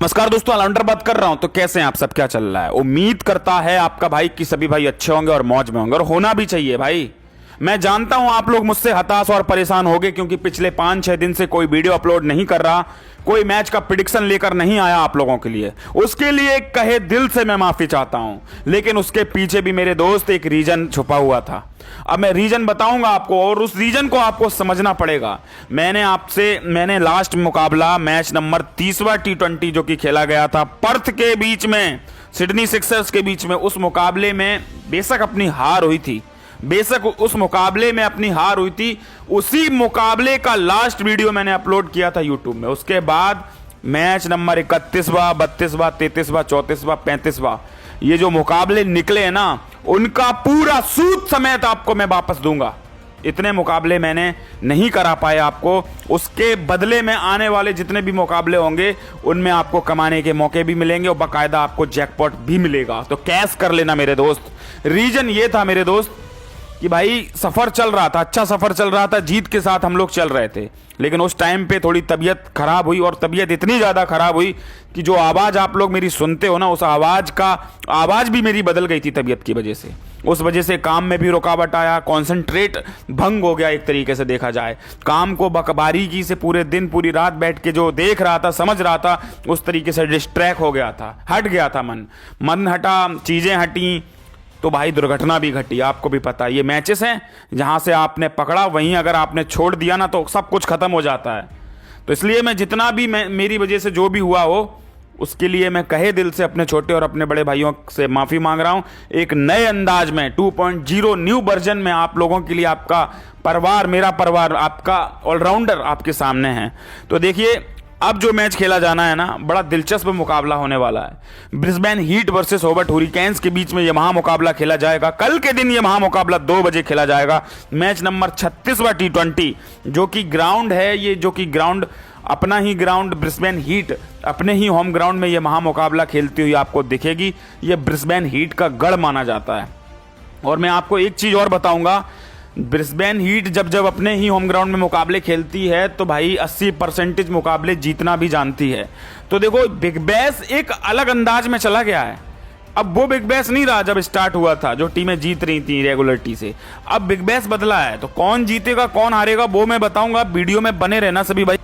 नमस्कार दोस्तों, अलंडर बात कर रहा हूं। तो कैसे हैं आप सब, क्या चल रहा है? उम्मीद करता है आपका भाई कि सभी भाई अच्छे होंगे और मौज में होंगे, और होना भी चाहिए भाई। मैं जानता हूं आप लोग मुझसे हताश और परेशान होंगे क्योंकि पिछले 5-6 दिन से कोई वीडियो अपलोड नहीं कर रहा, कोई मैच का प्रिडिक्शन लेकर नहीं आया आप लोगों के लिए। उसके लिए कहे दिल से मैं माफी चाहता हूं, लेकिन उसके पीछे भी मेरे दोस्त एक रीजन छुपा हुआ था। अब मैं रीजन बताऊंगा आपको और उस रीजन को आपको समझना पड़ेगा। मैंने लास्ट मुकाबला मैच नंबर 30वां T20 जो कि खेला गया था पर्थ के बीच में, सिडनी सिक्सर्स के बीच में, उस मुकाबले में बेशक अपनी हार हुई थी, उसी मुकाबले का लास्ट वीडियो मैंने अपलोड किया था यूट्यूब में। उसके बाद मैच नंबर 31वां, 32वां, 33वां, 34वां, 35वां ये जो मुकाबले निकले हैं ना, उनका पूरा सूद समेत आपको मैं वापस दूंगा। इतने मुकाबले मैंने नहीं करा पाए आपको, उसके बदले में आने वाले जितने भी मुकाबले होंगे उनमें आपको कमाने के मौके भी मिलेंगे और बाकायदा आपको जैकपॉट भी मिलेगा। तो कैश कर लेना मेरे दोस्त। रीजन ये था मेरे दोस्त कि भाई सफर चल रहा था, अच्छा सफर चल रहा था, जीत के साथ हम लोग चल रहे थे, लेकिन उस टाइम पे थोड़ी तबीयत खराब हुई, और तबीयत इतनी ज्यादा खराब हुई कि जो आवाज आप लोग मेरी सुनते हो ना, उस आवाज भी मेरी बदल गई थी तबीयत की वजह से। उस वजह से काम में भी रुकावट आया, कंसंट्रेट भंग हो गया एक तरीके से देखा जाए। काम को बकबारीकी से पूरे दिन पूरी रात बैठ के जो देख रहा था, समझ रहा था, उस तरीके से डिस्ट्रैक्ट हो गया था, हट गया था मन हटा, चीजें हटी, तो भाई दुर्घटना भी घटी। आपको भी पता है ये मैचेस हैं, जहां से आपने पकड़ा वहीं अगर आपने छोड़ दिया ना तो सब कुछ खत्म हो जाता है। तो इसलिए मैं जितना भी मेरी वजह से जो भी हुआ हो, उसके लिए मैं कहे दिल से अपने छोटे और अपने बड़े भाइयों से माफी मांग रहा हूं। एक नए अंदाज में 2.0 न्यू वर्जन में आप लोगों के लिए आपका परिवार, मेरा परिवार, आपका ऑलराउंडर आपके सामने है। तो देखिए, अब जो मैच खेला जाना है ना, बड़ा दिलचस्प मुकाबला होने वाला है। ब्रिस्बेन हीट वर्सेस होबार्ट हुरिकेन्स के बीच में यह महामुकाबला खेला जाएगा। कल के दिन यह महामुकाबला 2 बजे खेला जाएगा। मैच नंबर 36वां T20 जो कि ग्राउंड है, ये जो कि ग्राउंड अपना ही ग्राउंड, ब्रिस्बेन हीट अपने ही होम ग्राउंड में यह महामुकाबला खेलती हुई आपको दिखेगी। यह ब्रिस्बेन हीट का गढ़ माना जाता है। और मैं आपको एक चीज और बताऊंगा, ब्रिस्बेन हीट जब अपने ही होम ग्राउंड में मुकाबले खेलती है तो भाई 80% मुकाबले जीतना भी जानती है। तो देखो, बिग बैश एक अलग अंदाज में चला गया है। अब वो बिग बैश नहीं रहा जब स्टार्ट हुआ था, जो टीमें जीत रही थी रेगुलरिटी से। अब बिग बैश बदला है, तो कौन जीतेगा कौन हारेगा वो मैं बताऊंगा। वीडियो में बने रहना सभी भाई।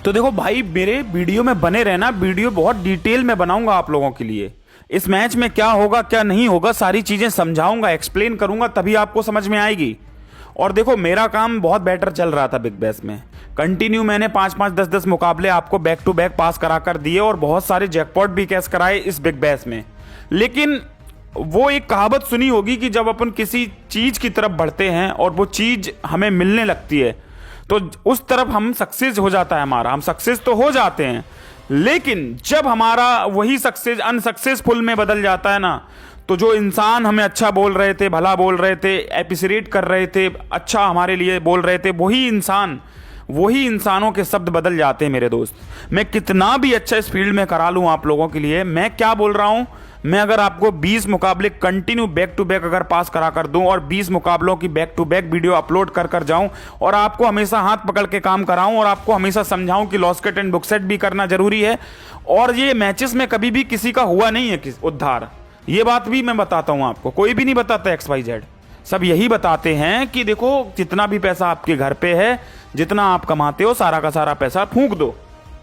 तो देखो भाई, मेरे वीडियो में बने रहना, वीडियो बहुत डिटेल में बनाऊंगा आप लोगों के लिए। इस मैच में क्या होगा क्या नहीं होगा सारी चीजें समझाऊंगा, एक्सप्लेन करूंगा, तभी आपको समझ में आएगी। और देखो, मेरा काम बहुत बेटर चल रहा था बिग बैश में। कंटिन्यू मैंने 5-5, 10-10 मुकाबले आपको बैक टू बैक पास करा कर दिए और बहुत सारे जैकपॉट भी कैश कराए इस बिग बैश में। लेकिन वो एक कहावत सुनी होगी कि जब अपन किसी चीज की तरफ बढ़ते हैं और वो चीज हमें मिलने लगती है तो उस तरफ हम सक्सेस हो जाता है हमारा, हम सक्सेस तो हो जाते हैं, लेकिन जब हमारा वही सक्सेस अनसक्सेसफुल में बदल जाता है ना, तो जो इंसान हमें अच्छा बोल रहे थे, भला बोल रहे थे, एप्रिशिएट कर रहे थे, अच्छा हमारे लिए बोल रहे थे, वही इंसानों के शब्द बदल जाते हैं मेरे दोस्त। मैं कितना भी अच्छा इस फील्ड में करा लूं आप लोगों के लिए, मैं क्या बोल रहा हूं, मैं अगर आपको 20 मुकाबले कंटिन्यू बैक टू बैक अगर पास करा कर दूं और 20 मुकाबलों की back to back video upload कर जाऊं और आपको हमेशा हाथ पकड़ के काम कराऊं और आपको हमेशा समझाऊं कि loss cut and book set भी करना जरूरी है, और ये मैचेस में कभी भी किसी का हुआ नहीं है उद्धार, ये बात भी मैं बताता हूं आपको। कोई भी नहीं बताता XYZ, सब यही बताते हैं कि देखो, जितना भी पैसा आपके घर पे है, जितना आप कमाते हो, सारा का सारा पैसा फूंक दो।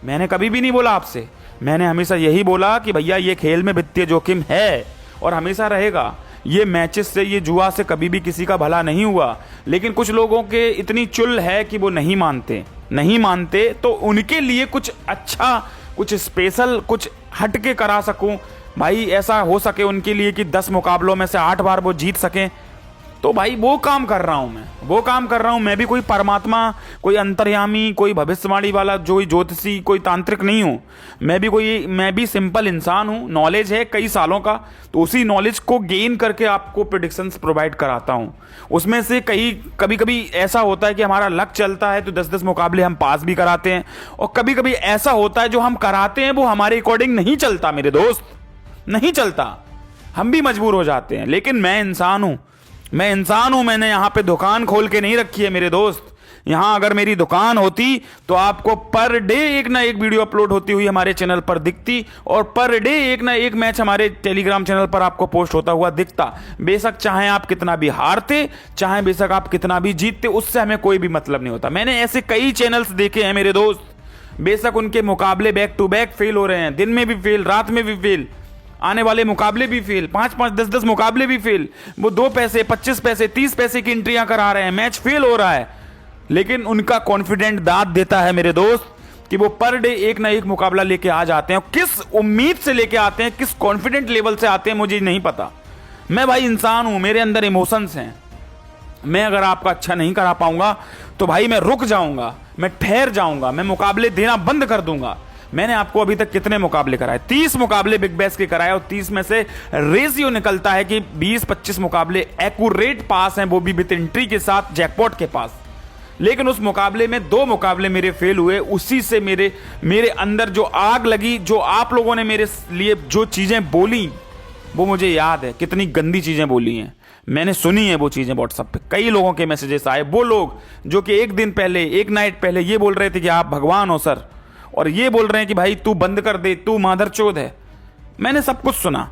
मैंने कभी भी नहीं बोला आपसे, मैंने हमेशा यही बोला कि भैया ये खेल में वित्तीय जोखिम है और हमेशा रहेगा। ये मैचेस से, ये जुआ से कभी भी किसी का भला नहीं हुआ, लेकिन कुछ लोगों के इतनी चुल है कि वो नहीं मानते, तो उनके लिए कुछ अच्छा, कुछ स्पेशल, कुछ हटके करा सकूं भाई, ऐसा हो सके उनके लिए कि 10 मुकाबलों में से 8 बार वो जीत सकें। तो भाई वो काम कर रहा हूं मैं भी कोई परमात्मा, कोई अंतर्यामी, कोई भविष्यवाणी वाला, जो ज्योतिषी, कोई तांत्रिक नहीं हूं। मैं भी सिंपल इंसान हूं। नॉलेज है कई सालों का, तो उसी नॉलेज को गेन करके आपको प्रेडिक्शंस प्रोवाइड कराता हूं। उसमें से कभी कभी ऐसा होता है कि हमारा लक चलता है तो 10-10 मुकाबले हम पास भी कराते हैं, और कभी कभी ऐसा होता है जो हम कराते हैं वो हमारे अकॉर्डिंग नहीं चलता मेरे दोस्त, नहीं चलता, हम भी मजबूर हो जाते हैं। लेकिन मैं इंसान हूं, मैंने यहां पे दुकान खोल के नहीं रखी है मेरे दोस्त यहां अगर मेरी दुकान होती तो आपको पर डे एक ना एक वीडियो अपलोड होती हुई हमारे चैनल पर दिखती, और पर डे एक ना एक मैच हमारे टेलीग्राम चैनल पर आपको पोस्ट होता हुआ दिखता। बेशक चाहे आप कितना भी हारते, चाहे बेशक आप कितना भी जीतते, उससे हमें कोई भी मतलब नहीं होता। मैंने ऐसे कई चैनल्स देखे हैं मेरे दोस्त, बेशक उनके मुकाबले बैक टू बैक फेल हो रहे हैं, दिन में भी फेल, रात में भी फेल, आने वाले मुकाबले भी फेल, 5-5, 10-10 मुकाबले भी फेल, वो 2 पैसे, 25 पैसे, 30 पैसे की एंट्रियां करा रहे हैं, मैच फेल हो रहा है, लेकिन उनका कॉन्फिडेंट दाद देता है मेरे दोस्त कि वो पर डे एक ना एक मुकाबला लेके आ जाते हैं। किस उम्मीद से लेके आते हैं, किस कॉन्फिडेंट लेवल से आते हैं, मुझे नहीं पता। मैं भाई इंसान हूं, मेरे अंदर इमोशंस हैं। मैं अगर आपका अच्छा नहीं करा पाऊंगा तो भाई मैं रुक जाऊंगा, मैं ठहर जाऊंगा, मैं मुकाबले देना बंद कर दूंगा। मैंने आपको अभी तक कितने मुकाबले कराए? 30 मुकाबले बिग बैश के कराए, और 30 में से रेशियो निकलता है कि 20-25 मुकाबले एक्यूरेट पास हैं, वो भी विद एंट्री के साथ जैकपॉट के पास। लेकिन उस मुकाबले में 2 मुकाबले मेरे फेल हुए। उसी से मेरे अंदर जो आग लगी, जो आप लोगों ने मेरे लिए जो चीजें बोली, वो मुझे याद है, कितनी गंदी चीजें बोली हैं। मैंने सुनी है वो चीजें व्हाट्सएप पे, कई लोगों के मैसेजेस आए। वो लोग जो कि एक दिन पहले, एक नाइट पहले ये बोल रहे थे कि आप भगवान हो सर, और ये बोल रहे हैं कि भाई तू बंद कर दे, तू मादरचोद है। मैंने सब कुछ सुना।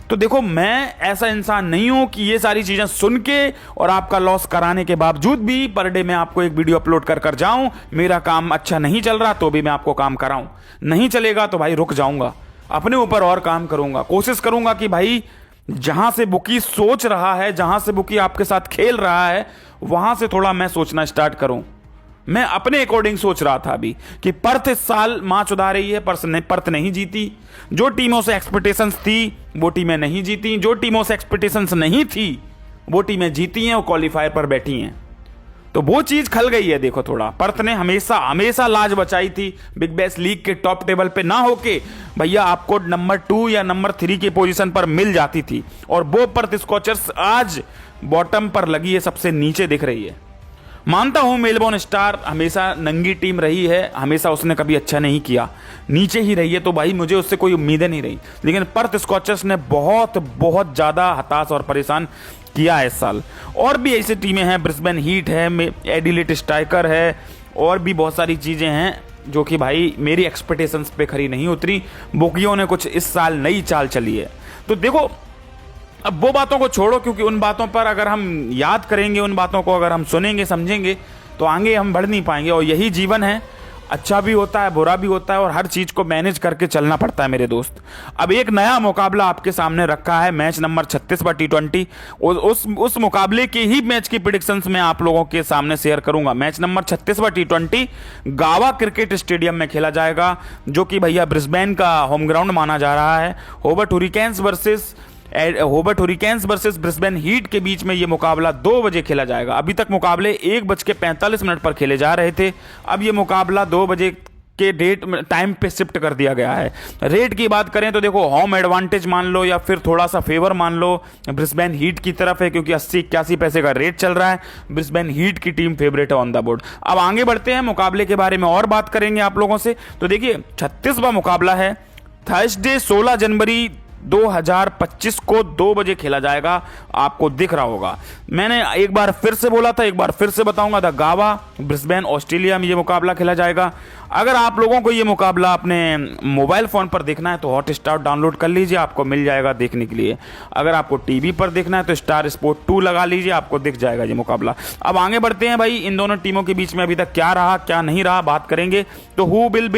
तो देखो, मैं ऐसा इंसान नहीं हूं कि ये सारी चीजें सुन के और आपका लॉस कराने के बावजूद भी पर डे मैं आपको एक वीडियो अपलोड कर जाऊं। मेरा काम अच्छा नहीं चल रहा तो भी मैं आपको काम कराऊं, नहीं चलेगा तो भाई रुक जाऊंगा, अपने ऊपर और काम करूंगा, कोशिश करूंगा कि भाई जहां से बुकी सोच रहा है, जहां से बुकी आपके साथ खेल रहा है, वहां से थोड़ा मैं सोचना स्टार्ट करूं। मैं अपने अकॉर्डिंग सोच रहा था अभी कि पर्थ इस साल मां चुदा रही है, पर्थ नहीं जीती। जो टीमों से एक्सपेक्टेशंस थी वो टीमें नहीं जीती, जो टीमों से एक्सपेक्टेशंस नहीं थी वो टीमें जीती हैं और क्वालिफायर पर बैठी हैं। तो वो चीज खल गई है। देखो, थोड़ा पर्थ ने हमेशा हमेशा लाज बचाई थी बिग बैश लीग के टॉप टेबल पे ना होके भैया आपको नंबर 2 या नंबर 3 की पोजीशन पर मिल जाती थी, और वो पर्थ स्कॉचर्स आज बॉटम पर लगी है, सबसे नीचे दिख रही है। मानता हूं मेलबोर्न स्टार हमेशा नंगी टीम रही है, हमेशा उसने कभी अच्छा नहीं किया, नीचे ही रही है, तो भाई मुझे उससे कोई उम्मीदें नहीं रही। लेकिन पर्थ स्कॉचर्स ने बहुत बहुत ज्यादा हताश और परेशान किया है इस साल। और भी ऐसी टीमें हैं, ब्रिस्बेन हीट है, एडिलेट स्ट्राइकर है, और भी बहुत सारी चीजें हैं जो कि भाई मेरी एक्सपेक्टेशंस पे खरी नहीं उतरी। बुकियों ने कुछ इस साल नई चाल चली है। तो देखो, अब वो बातों को छोड़ो, क्योंकि उन बातों पर अगर हम याद करेंगे, उन बातों को अगर हम सुनेंगे, समझेंगे, तो आगे हम बढ़ नहीं पाएंगे। और यही जीवन है, अच्छा भी होता है, बुरा भी होता है, और हर चीज को मैनेज करके चलना पड़ता है मेरे दोस्त। अब एक नया मुकाबला आपके सामने रखा है, मैच नंबर 36 T20। उस मुकाबले के ही मैच की प्रेडिक्शंस मैं आप लोगों के सामने शेयर करूंगा। मैच नंबर 36 T20 गावा क्रिकेट स्टेडियम में खेला जाएगा, जो कि भैया ब्रिस्बेन का होम ग्राउंड माना जा रहा है। होबर्ट हुरिकेन्स वर्सेस ब्रिस्बेन हीट के बीच में यह मुकाबला 2 बजे खेला जाएगा। अभी तक मुकाबले 1:45 पर खेले जा रहे थे, अब यह मुकाबला 2 बजे के टाइम पे शिफ्ट कर दिया गया है। रेट की बात करें तो देखो, होम एडवांटेज मान लो या फिर थोड़ा सा फेवर मान लो, ब्रिस्बेन हीट की तरफ है, क्योंकि 80-81 पैसे का रेट चल रहा है। ब्रिस्बेन हीट की टीम फेवरेट है ऑन द बोर्ड। अब आगे बढ़ते हैं, मुकाबले के बारे में और बात करेंगे आप लोगों से। तो देखिए, 36वां मुकाबला है, थर्सडे 16 जनवरी 2025 को 2 बजे खेला जाएगा। आपको दिख रहा होगा, मैंने एक बार फिर से बोला था, एक बार फिर से बताऊंगा, द गावा ब्रिस्बेन ऑस्ट्रेलिया में यह मुकाबला खेला जाएगा। अगर आप लोगों को यह मुकाबला अपने मोबाइल फोन पर देखना है तो हॉटस्टार डाउनलोड कर लीजिए, आपको मिल जाएगा देखने के लिए। अगर आपको टीवी पर देखना है तो स्टार स्पोर्ट 2 लगा लीजिए, आपको दिख जाएगा ये मुकाबला। अब आगे बढ़ते हैं भाई, इन दोनों टीमों के बीच में अभी तक क्या रहा क्या नहीं रहा बात करेंगे। तो हु विल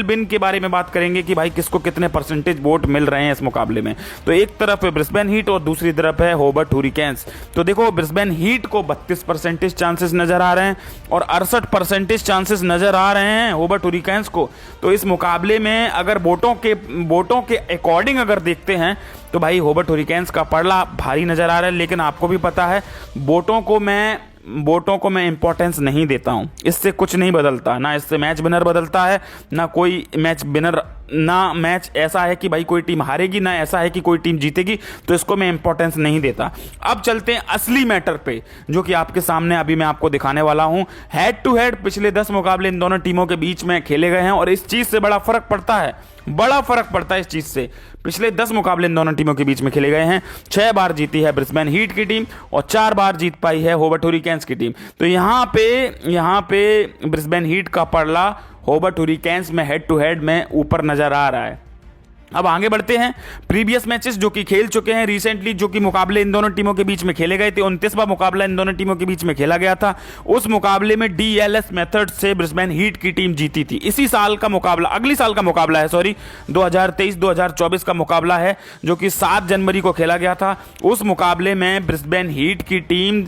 बिन के बारे में बात करेंगे कि भाई किसको कितने परसेंटेज वोट मिल रहे हैं इस मुकाबले में। तो एक तरफ है ब्रिस्बेन हीट और दूसरी तरफ है होबर्ट हुरिकेन्स। तो देखो, ब्रिस्बेन हीट को 32% चांसेस नजर आ रहे हैं और 68% चांसेस नजर आ रहे हैं होबर्ट हुरिकेन्स को। तो इस मुकाबले में अगर वोटों के अकॉर्डिंग अगर देखते हैं तो भाई होबर्ट हुरिकेन्स का पड़ला भारी नजर आ रहा है। लेकिन आपको भी पता है, वोटों को मैं इंपॉर्टेंस नहीं देता हूं, इससे कुछ नहीं बदलता, ना इससे मैच विनर बदलता है, ना कोई मैच विनर ना मैच ऐसा है कि भाई कोई टीम हारेगी, ना ऐसा है कि कोई टीम जीतेगी, तो इसको मैं इंपॉर्टेंस नहीं देता। अब चलते हैं असली मैटर पे, जो कि आपके सामने अभी मैं आपको दिखाने वाला हूं। हेड टू हेड पिछले 10 मुकाबले इन दोनों टीमों के बीच में खेले गए हैं, और इस चीज से बड़ा फर्क पड़ता है, बड़ा फर्क पड़ता है इस चीज से। पिछले 10 मुकाबले इन दोनों टीमों के बीच में खेले गए हैं। 6 बार जीती है ब्रिस्बेन हीट की टीम और 4 बार जीत पाई है होबर्ट हुरिकेन्स की टीम। तो यहां पे ब्रिस्बेन हीट का पड़ला होबर्ट हुरिकेन्स में हेड टू हेड में ऊपर नजर आ रहा है। अब आगे बढ़ते हैं। प्रीवियस मैचेस जो कि खेल चुके हैं रिसेंटली, जो कि मुकाबले इन दोनों टीमों के बीच में खेले गए थे, 29वां मुकाबला इन दोनों टीमों के बीच में खेला गया था। उस मुकाबले में DLS मेथड से ब्रिस्बेन हीट की टीम जीती थी। इसी साल का मुकाबला, अगली साल का मुकाबला है, सॉरी 2023-2024 का मुकाबला है, जो कि 7 जनवरी को खेला गया था। उस मुकाबले में ब्रिस्बेन हीट की टीम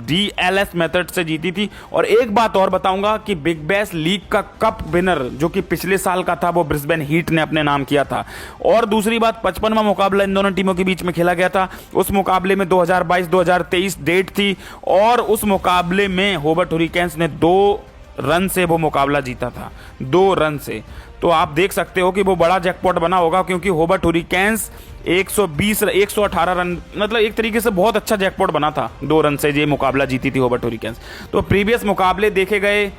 DLS मेथड से जीती थी। और एक बात और बताऊंगा कि बिग बैश लीग का कप विनर जो कि पिछले साल का था, वो ब्रिस्बेन हीट ने अपने नाम किया था। और दूसरी बात, 55वां मुकाबला इन दोनों टीमों के बीच में खेला गया था। उस मुकाबले में 2022-2023 डेट थी, और उस मुकाबले में होबर्ट हुरिकेन्स ने 2 रन से वो मुकाबला जीता था, 2 रन से। तो आप देख सकते हो कि वो बड़ा जैकपॉट बना होगा, क्योंकि होबर्ट हुरिकेन्स 118 रन, मतलब एक तरीके से बहुत अच्छा जैकपॉट बना था। 2 रन से ये मुकाबला जीती थी होबर्ट हुरिकेन्स। तो प्रीवियस मुकाबले देखे गए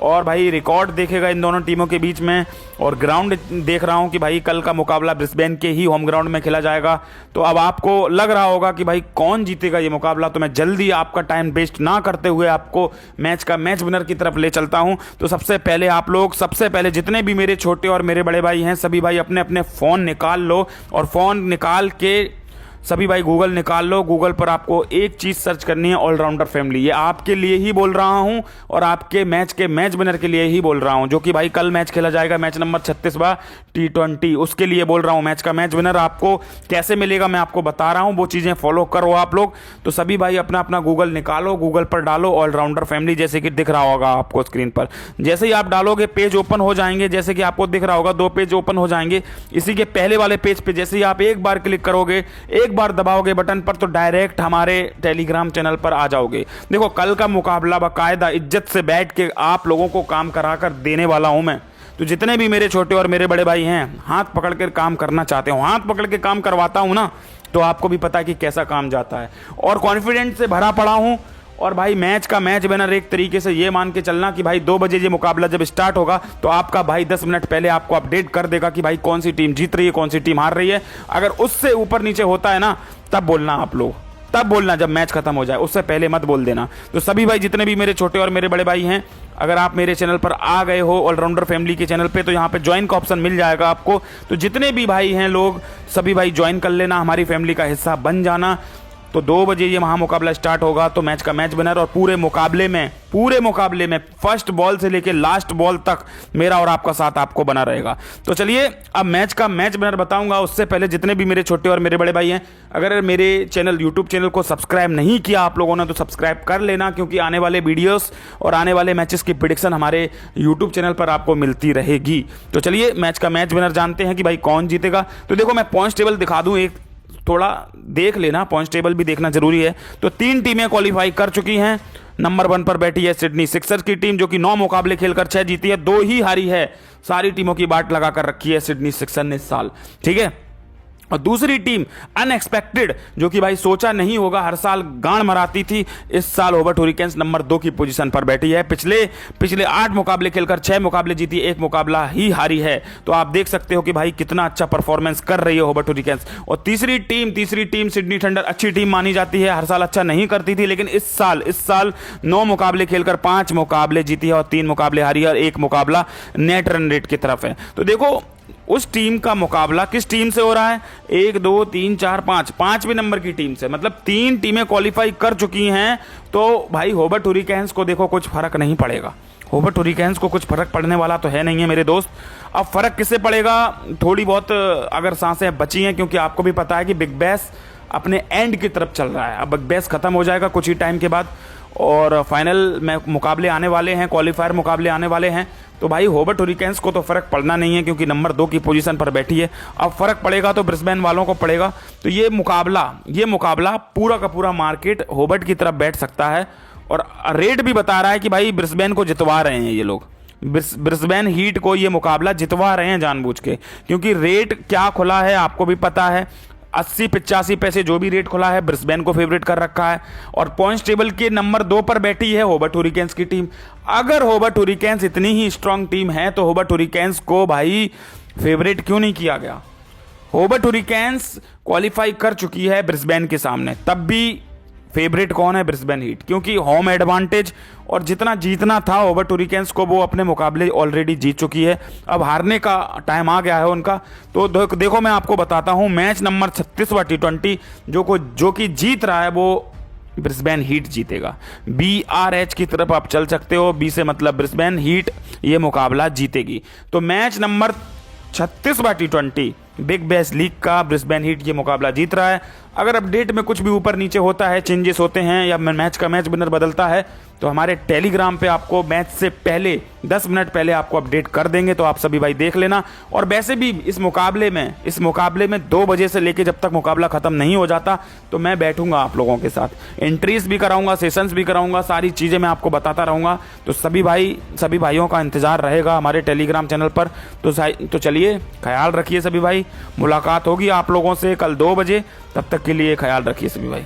और भाई रिकॉर्ड देखेगा इन दोनों टीमों के बीच में, और ग्राउंड देख रहा हूं कि भाई कल का मुकाबला ब्रिस्बेन के ही होम ग्राउंड में खेला जाएगा। तो अब आपको लग रहा होगा कि भाई कौन जीतेगा ये मुकाबला, तो मैं जल्दी आपका टाइम वेस्ट ना करते हुए आपको मैच का मैच विनर की तरफ ले चलता हूं। तो सबसे पहले जितने भी मेरे छोटे और मेरे बड़े भाई हैं, सभी भाई अपने अपने फ़ोन निकाल लो, और फ़ोन निकाल के सभी भाई गूगल निकाल लो। गूगल पर आपको एक चीज़ सर्च करनी है, ऑलराउंडर फैमिली। ये आपके लिए ही बोल रहा हूं, और आपके मैच के मैच विनर के लिए ही बोल रहा हूं, जो कि भाई कल मैच खेला जाएगा, मैच नंबर 36वां T20, उसके लिए बोल रहा हूं। मैच का मैच विनर आपको कैसे मिलेगा मैं आपको बता रहा हूं, वो चीज़ें फॉलो करो आप लोग। तो सभी भाई अपना अपना गूगल निकालो, गूगल पर डालो ऑलराउंडर फैमिली, जैसे कि दिख रहा होगा आपको स्क्रीन पर। जैसे ही आप डालोगे पेज ओपन हो जाएंगे, जैसे कि आपको दिख रहा होगा 2 पेज ओपन हो जाएंगे। इसी के पहले वाले पेज पे जैसे ही आप एक बार क्लिक करोगे, एक बार दबाओगे बटन पर, तो डायरेक्ट हमारे टेलीग्राम चैनल पर आ जाओगे। देखो कल का मुकाबला बाकायदा इज्जत से बैठ के आप लोगों को काम करा कर देने वाला हूं मैं। तो जितने भी मेरे छोटे और मेरे बड़े भाई हैं, हाथ पकड़ कर काम करना चाहते हो, हाथ पकड़ के काम करवाता हूं ना, तो आपको भी पता है कि कैसा काम जाता है। और कॉन्फिडेंस से भरा पड़ा हूं। और भाई मैच का मैच विनर एक तरीके से ये मान के चलना कि भाई 2 बजे ये मुकाबला जब स्टार्ट होगा, तो आपका भाई 10 मिनट पहले आपको अपडेट कर देगा कि भाई कौन सी टीम जीत रही है, कौन सी टीम हार रही है। अगर उससे ऊपर नीचे होता है ना, तब बोलना आप लोग, तब बोलना जब मैच खत्म हो जाए, उससे पहले मत बोल देना। तो सभी भाई जितने भी मेरे छोटे और मेरे बड़े भाई हैं, अगर आप मेरे चैनल पर आ गए हो ऑलराउंडर फैमिली के चैनल पे, तो यहाँ पे ज्वाइन का ऑप्शन मिल जाएगा आपको। तो जितने भी भाई हैं लोग, सभी भाई ज्वाइन कर लेना, हमारी फैमिली का हिस्सा बन जाना। तो 2 बजे ये महामुकाबला स्टार्ट होगा, तो मैच का मैच विनर, और पूरे मुकाबले में फर्स्ट बॉल से लेकर लास्ट बॉल तक मेरा और आपका साथ आपको बना रहेगा। तो चलिए अब मैच का मैच विनर बताऊंगा। उससे पहले जितने भी मेरे छोटे और मेरे बड़े भाई हैं, अगर मेरे यूट्यूब चैनल को सब्सक्राइब नहीं किया आप लोगों ने, तो सब्सक्राइब कर लेना, क्योंकि आने वाले वीडियोस और आने वाले मैचेस की प्रेडिक्शन हमारे यूट्यूब चैनल पर आपको मिलती रहेगी। तो चलिए मैच का मैच विनर जानते हैं कि भाई कौन जीतेगा। तो देखो मैं पॉइंट्स टेबल दिखा दूं, एक थोड़ा देख लेना, पॉइंट्स टेबल भी देखना जरूरी है। तो 3 टीमें क्वालिफाई कर चुकी हैं। नंबर 1 पर बैठी है सिडनी सिक्सर्स की टीम, जो कि 9 मुकाबले खेलकर 6 जीती है, 2 ही हारी है। सारी टीमों की बाट लगाकर रखी है सिडनी सिक्सर्स ने इस साल, ठीक है। और दूसरी टीम अनएक्सपेक्टेड, जो कि भाई सोचा नहीं होगा, हर साल गांड मराती थी, इस साल होबर्ट हुरिकेन्स नंबर 2 की पोजीशन पर बैठी है। पिछले 8 मुकाबले खेलकर 6 मुकाबले जीती, 1 मुकाबला ही हारी है। तो आप देख सकते हो कि भाई कितना अच्छा परफॉर्मेंस कर रही है होबर्ट हुरिकेन्स। और तीसरी टीम सिडनी थंडर, अच्छी टीम मानी जाती है, हर साल अच्छा नहीं करती थी, लेकिन इस साल 9 मुकाबले खेलकर 5 मुकाबले जीती है और 3 मुकाबले हारी है, और 1 मुकाबला नेट रन रेट की तरफ है। तो देखो उस टीम का मुकाबला किस टीम से हो रहा है, 1 2 3 4 5, 5वें नंबर की टीम से, मतलब 3 टीमें क्वालिफाई कर चुकी हैं। तो भाई होबर्ट हुरिकेन्स को देखो कुछ फर्क नहीं पड़ेगा, होबर्ट हुरिकेन्स को कुछ फर्क पड़ने वाला तो है नहीं है मेरे दोस्त। अब फर्क किससे पड़ेगा, थोड़ी बहुत अगर सांसें बची हैं, क्योंकि आपको भी पता है कि बिग बैश अपने एंड की तरफ चल रहा है। अब बिग बैश खत्म हो जाएगा कुछ ही टाइम के बाद, और फाइनल में मुकाबले आने वाले हैं, क्वालिफायर मुकाबले आने वाले हैं। तो भाई होबर्ट हुरिकेन्स को तो फर्क पड़ना नहीं है, क्योंकि नंबर 2 की पोजीशन पर बैठी है। अब फर्क पड़ेगा तो ब्रिस्बेन वालों को पड़ेगा। तो ये मुकाबला पूरा का पूरा मार्केट होबर्ट की तरफ बैठ सकता है, और रेट भी बता रहा है कि भाई ब्रिस्बेन को जितवा रहे हैं ये लोग। ब्रिस्बेन हीट को ये मुकाबला जितवा रहे हैं जानबूझ के, क्योंकि रेट क्या खुला है आपको भी पता है, 80-85 पैसे जो भी रेट खुला है ब्रिस्बेन को फेवरेट कर रखा है। और पॉइंट्स टेबल के नंबर 2 पर बैठी है होबर्ट हुरिकेन्स की टीम। अगर होबर्ट हुरिकेन्स इतनी ही स्ट्रांग टीम है तो होबर्ट हुरिकेन्स को भाई फेवरेट क्यों नहीं किया गया। होबर्ट हुरिकेन्स क्वालिफाई कर चुकी है ब्रिस्बेन के सामने, तब भी फेवरेट कौन है, ब्रिस्बेन हीट, क्योंकि होम एडवांटेज और जितना जीतना था होबर्ट हुरिकेन्स को वो अपने मुकाबले ऑलरेडी जीत चुकी है। अब हारने का टाइम आ गया है उनका। तो देखो मैं आपको बताता हूं, मैच नंबर 36वां T20 जो कि जीत रहा है वो ब्रिस्बेन हीट जीतेगा। BRH की तरफ आप चल सकते हो, बी से मतलब ब्रिस्बेन हीट ये मुकाबला जीतेगी। तो मैच नंबर 36वां T20 बिग बैश लीग का ब्रिस्बेन हीट ये मुकाबला जीत रहा है। अगर अपडेट में कुछ भी ऊपर नीचे होता है, चेंजेस होते हैं या मैच का मैच विनर बदलता है, तो हमारे टेलीग्राम पे आपको मैच से पहले 10 मिनट पहले आपको अपडेट कर देंगे, तो आप सभी भाई देख लेना। और वैसे भी इस मुकाबले में 2 बजे से लेके जब तक मुकाबला खत्म नहीं हो जाता तो मैं बैठूंगा आप लोगों के साथ, एंट्रीज भी कराऊंगा, सेशंस भी कराऊंगा, सारी चीज़ें मैं आपको बताता रहूंगा। तो सभी भाइयों का इंतजार रहेगा हमारे टेलीग्राम चैनल पर। तो चलिए, ख्याल रखिए सभी भाई, मुलाकात होगी आप लोगों से कल 2 बजे। तब तक के लिए ख्याल रखिए सभी भाई।